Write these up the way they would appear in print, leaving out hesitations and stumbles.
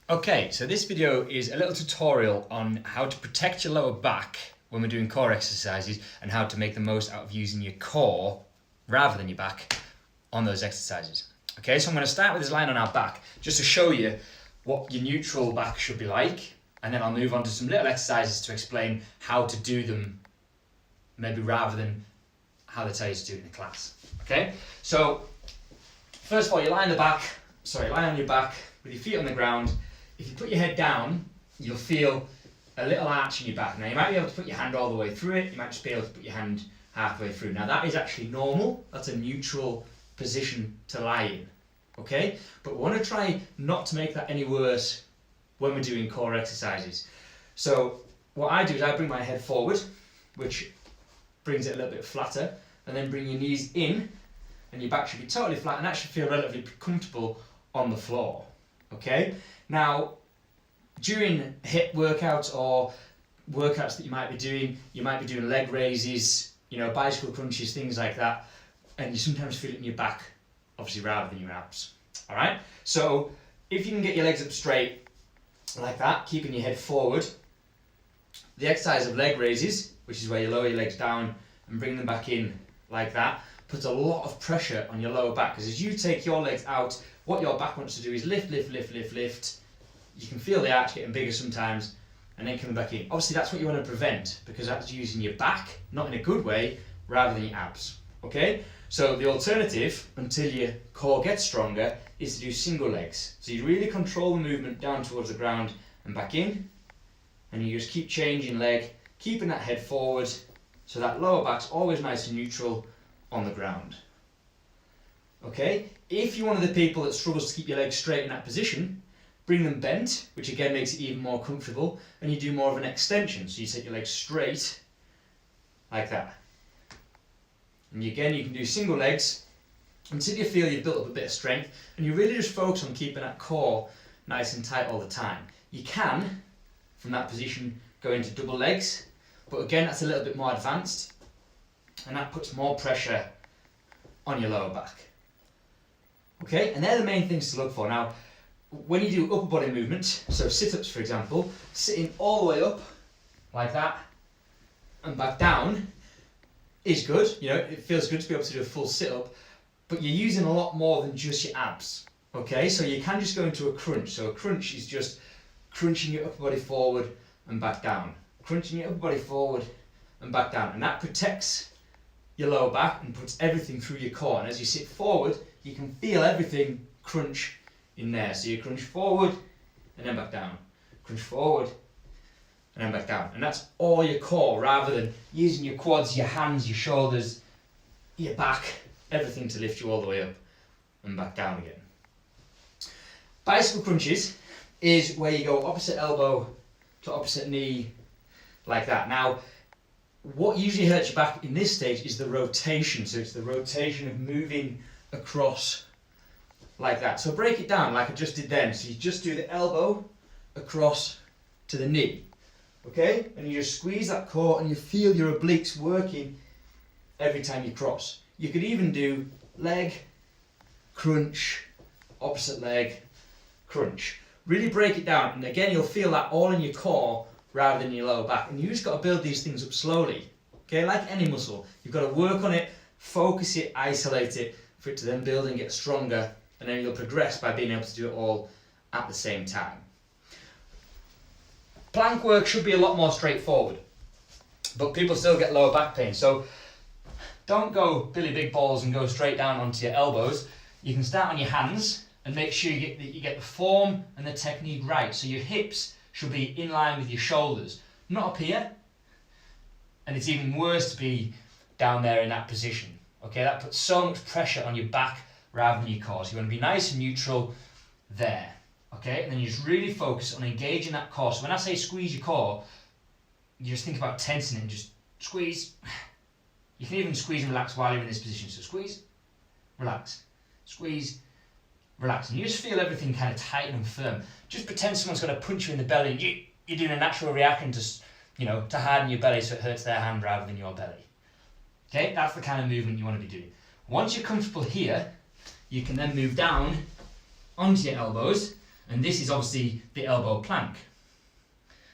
Okay, so this video is a little tutorial on how to protect your lower back when we're doing core exercises and how to make the most out of using your core rather than your back on those exercises. Okay, so I'm going to start with this line on our back just to show you what your neutral back should be like, and then I'll move on to some little exercises to explain how to do them, maybe rather than how they tell you to do it in a class. Okay, so first of all, you lie on your back with your feet on the ground. If you put your head down, you'll feel a little arch in your back. Now you might be able to put your hand all the way through it, you might just be able to put your hand halfway through. Now that is actually normal, that's a neutral position to lie in, okay? But we want to try not to make that any worse when we're doing core exercises. So what I do is I bring my head forward, which brings it a little bit flatter, and then bring your knees in, and your back should be totally flat, and that should feel relatively comfortable on the floor, okay? Now, during hip workouts or workouts that you might be doing leg raises, bicycle crunches, things like that, and you sometimes feel it in your back, obviously, rather than your abs, all right? So if you can get your legs up straight like that, keeping your head forward, the exercise of leg raises, which is where you lower your legs down and bring them back in like that, puts a lot of pressure on your lower back, because as you take your legs out, what your back wants to do is lift. You can feel the arch getting bigger sometimes, and then coming back in. Obviously, that's what you want to prevent, because that's using your back, not in a good way, rather than your abs. Okay? So the alternative, until your core gets stronger, is to do single legs. So you really control the movement down towards the ground and back in, and you just keep changing leg, keeping that head forward, so that lower back's always nice and neutral on the ground. Okay? If you're one of the people that struggles to keep your legs straight in that position, bring them bent, which again makes it even more comfortable, and you do more of an extension. So you set your legs straight, like that. And again, you can do single legs until you feel you've built up a bit of strength, and you really just focus on keeping that core nice and tight all the time. You can, from that position, go into double legs, but again, that's a little bit more advanced, and that puts more pressure on your lower back. Okay, and they're the main things to look for. Now, when you do upper body movement, so sit-ups for example, sitting all the way up like that and back down is good. It feels good to be able to do a full sit-up, but you're using a lot more than just your abs. Okay, so you can just go into a crunch. So a crunch is just crunching your upper body forward and back down, crunching your upper body forward and back down, and that protects your lower back and puts everything through your core. And as you sit forward, you can feel everything crunch in there. So you crunch forward and then back down, crunch forward and then back down, and that's all your core, rather than using your quads, your hands, your shoulders, your back, everything to lift you all the way up and back down again. Bicycle crunches is where you go opposite elbow to opposite knee like that. Now, what usually hurts your back in this stage is the rotation. So it's the rotation of moving across like that. So break it down like I just did then. So you just do the elbow across to the knee, okay? And you just squeeze that core and you feel your obliques working every time you cross. You could even do leg, crunch, opposite leg, crunch. Really break it down, and again you'll feel that all in your core rather than your lower back. And you just got to build these things up slowly, okay? Like any muscle, you've got to work on it, focus it, isolate it, for it to then build and get stronger, and then you'll progress by being able to do it all at the same time. Plank work should be a lot more straightforward, but people still get lower back pain, so don't go Billy Big Balls and go straight down onto your elbows. You can start on your hands and make sure you get the form and the technique right, so your hips should be in line with your shoulders, not up here, and it's even worse to be down there in that position. Okay, that puts so much pressure on your back rather than your core. So you want to be nice and neutral there. Okay, and then you just really focus on engaging that core. So when I say squeeze your core, you just think about tensing it and just squeeze. You can even squeeze and relax while you're in this position. So squeeze, relax, squeeze, relax. And you just feel everything kind of tight and firm. Just pretend someone's going to punch you in the belly and you're doing a natural reaction to harden your belly so it hurts their hand rather than your belly. Okay, that's the kind of movement you want to be doing. Once you're comfortable here, you can then move down onto your elbows And this is obviously the elbow plank.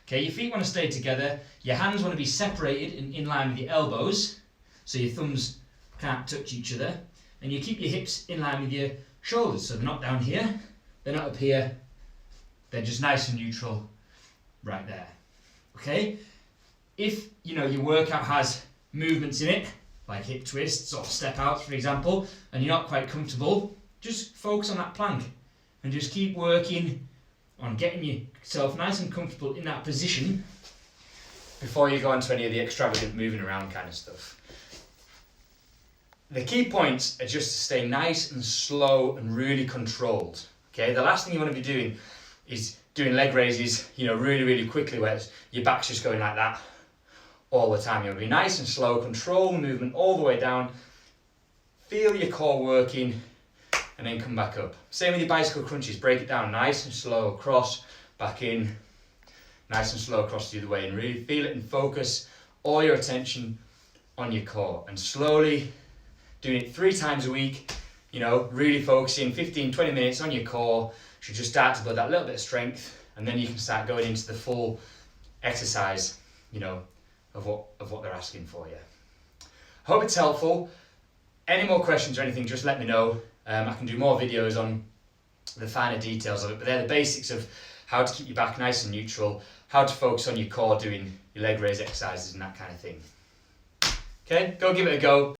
Okay, your feet want to stay together, your hands want to be separated and in line with your elbows, so your thumbs can't touch each other, and you keep your hips in line with your shoulders, so they're not down here, they're not up here, they're just nice and neutral right there. Okay, if your workout has movements in it, like hip twists or step outs for example, and you're not quite comfortable, just focus on that plank and just keep working on getting yourself nice and comfortable in that position before you go into any of the extravagant moving around kind of stuff. The key points are just to stay nice and slow and really controlled. Okay, the last thing you want to be doing is doing leg raises, really, really quickly where your back's just going like that all the time. You want to be nice and slow, control the movement all the way down, feel your core working, and then come back up. Same with your bicycle crunches, break it down nice and slow, across, back in, nice and slow across the other way, and really feel it and focus all your attention on your core. And slowly doing it 3 times a week, really focusing 15, 20 minutes on your core, should just start to build that little bit of strength, and then you can start going into the full exercise, of what they're asking for you. Hope it's helpful. Any more questions or anything, just let me know. I can do more videos on the finer details of it, but they're the basics of how to keep your back nice and neutral, how to focus on your core doing your leg raise exercises and that kind of thing. Okay, go give it a go.